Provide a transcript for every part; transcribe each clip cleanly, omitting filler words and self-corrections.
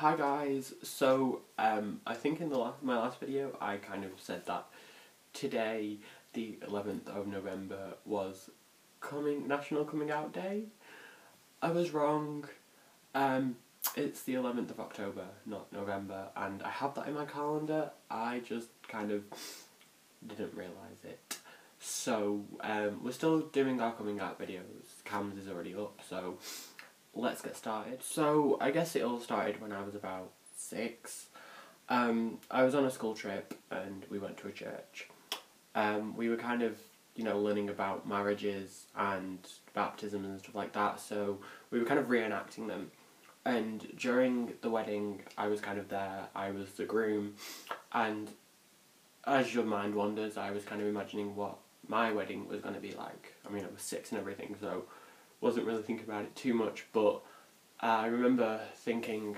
Hi guys, so I think in my last video I kind of said that today, the 11th of November, was National Coming Out Day. I was wrong. It's the 11th of October, not November, and I have that in my calendar. I just kind of didn't realise it. So we're still doing our coming out videos. Cam's is already up, so let's get started. So I guess it all started when I was about 6. I was on a school trip and we went to a church. We were kind of, learning about marriages and baptism and stuff like that, so we were kind of reenacting them. And during the wedding, I was kind of there, I was the groom, and as your mind wanders, I was kind of imagining what my wedding was going to be like. I mean, I was 6 and everything, so wasn't really thinking about it too much, but I remember thinking,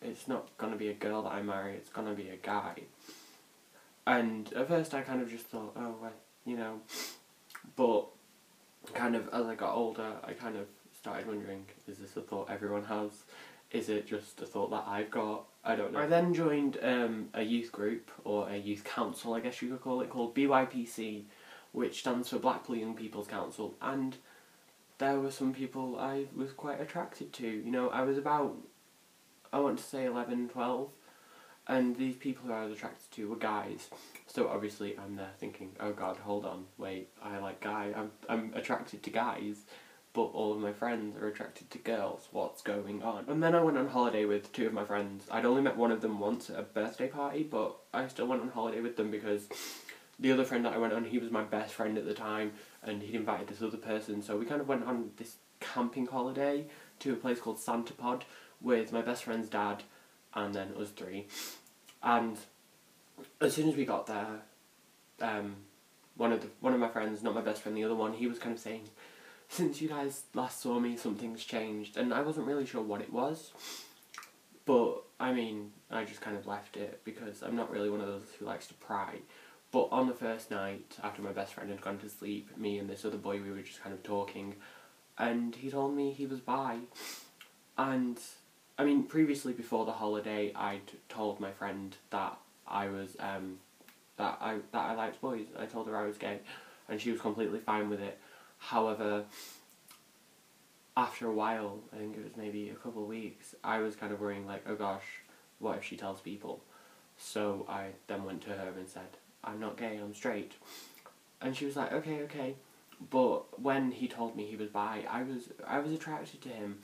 it's not going to be a girl that I marry, it's going to be a guy. And at first I kind of just thought, oh, well, but kind of as I got older, I kind of started wondering, is this a thought everyone has? Is it just a thought that I've got? I don't know. I then joined a youth group, or a youth council I guess you could call it, called BYPC, which stands for Blackpool Young People's Council, and there were some people I was quite attracted to. I was about, I want to say 11, 12, and these people who I was attracted to were guys. So obviously I'm there thinking, oh god, hold on, wait, I like guys, I'm attracted to guys, but all of my friends are attracted to girls, what's going on? And then I went on holiday with 2 of my friends. I'd only met one of them once at a birthday party, but I still went on holiday with them because the other friend that I went on, he was my best friend at the time, and he'd invited this other person, so we kind of went on this camping holiday to a place called Santa Pod with my best friend's dad, and then us 3. And as soon as we got there, one of my friends, not my best friend, the other one, he was kind of saying, since you guys last saw me, something's changed, and I wasn't really sure what it was, but I mean, I just kind of left it because I'm not really one of those who likes to pry. But on the first night, after my best friend had gone to sleep, me and this other boy, we were just kind of talking, and he told me he was bi. And, I mean, previously, before the holiday, I'd told my friend that I was, that I liked boys. I told her I was gay, and she was completely fine with it. However, after a while, I think it was maybe a couple of weeks, I was kind of worrying, like, oh gosh, what if she tells people? So I then went to her and said, I'm not gay, I'm straight. And she was like, okay. But when he told me he was bi, I was attracted to him.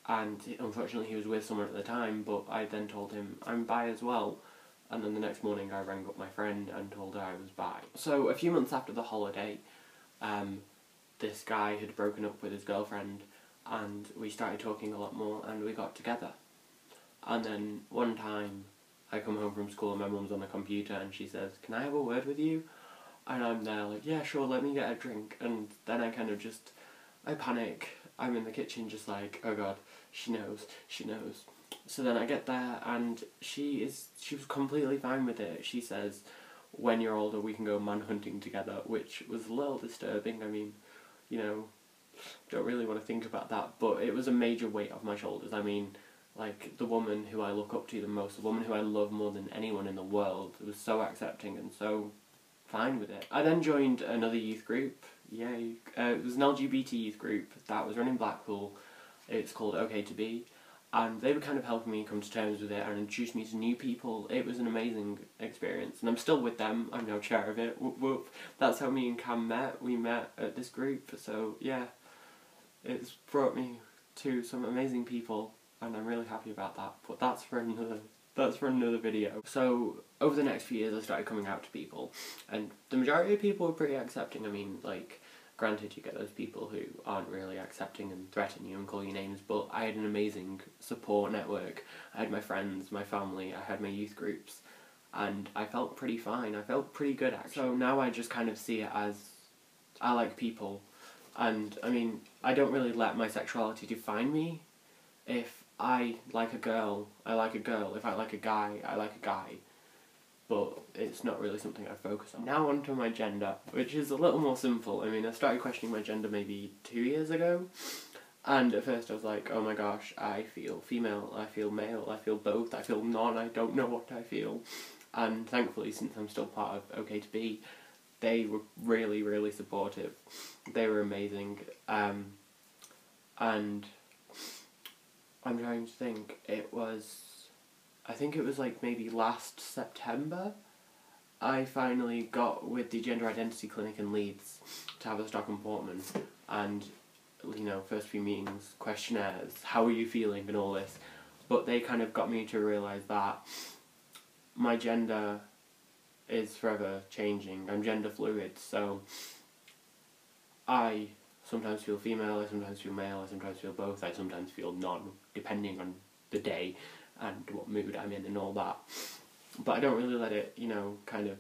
And unfortunately he was with someone at the time, but I then told him I'm bi as well. And then the next morning I rang up my friend and told her I was bi. So a few months after the holiday, this guy had broken up with his girlfriend, and we started talking a lot more, and we got together. And then one time, I come home from school and my mum's on the computer and she says, can I have a word with you? And I'm there like, yeah, sure, let me get a drink. And then I kind of I panic. I'm in the kitchen just like, oh god, she knows. So then I get there and she was completely fine with it. She says, when you're older we can go man hunting together, which was a little disturbing. I mean, don't really want to think about that, but it was a major weight off my shoulders. I mean, like, the woman who I look up to the most, the woman who I love more than anyone in the world, was so accepting and so fine with it. I then joined another youth group. Yay. It was an LGBT youth group that was run in Blackpool. It's called OK to Be, and they were kind of helping me come to terms with it and introduce me to new people. It was an amazing experience, and I'm still with them. I'm now chair of it. Whoop whoop. That's how me and Cam met. We met at this group, so yeah, it's brought me to some amazing people, and I'm really happy about that, but that's for another video. So, over the next few years I started coming out to people, and the majority of people were pretty accepting. I mean, like, granted you get those people who aren't really accepting and threaten you and call you names, but I had an amazing support network. I had my friends, my family, I had my youth groups, and I felt pretty fine. I felt pretty good, actually. So now I just kind of see it as, I like people, and I mean, I don't really let my sexuality define me. If I like a girl, I like a girl. If I like a guy, I like a guy. But it's not really something I focus on. Now onto my gender, which is a little more simple. I mean, I started questioning my gender maybe 2 years ago. And at first I was like, oh my gosh, I feel female, I feel male, I feel both, I feel none, I don't know what I feel. And thankfully, since I'm still part of OK to Be, they were really, really supportive. They were amazing. And I'm trying to think, I think it was like maybe last September, I finally got with the Gender Identity Clinic in Leeds to have a Stock and Portman, and first few meetings, questionnaires, how are you feeling and all this, but they kind of got me to realise that my gender is forever changing. I'm gender fluid, so I sometimes feel female, I sometimes feel male, I sometimes feel both, I sometimes feel none, depending on the day and what mood I'm in and all that. But I don't really let it, kind of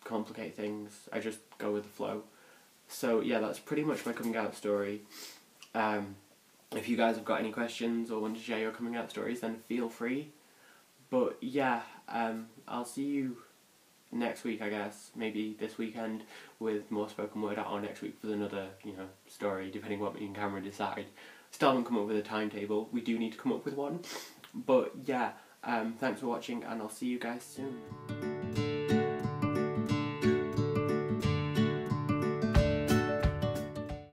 complicate things. I just go with the flow. So yeah, that's pretty much my coming out story. If you guys have got any questions or want to share your coming out stories, then feel free. But yeah, I'll see you next week, I guess. Maybe this weekend with more spoken word out, or next week with another, story, depending what me and Cameron decide. Still haven't come up with a timetable. We do need to come up with one. But yeah, thanks for watching, and I'll see you guys soon.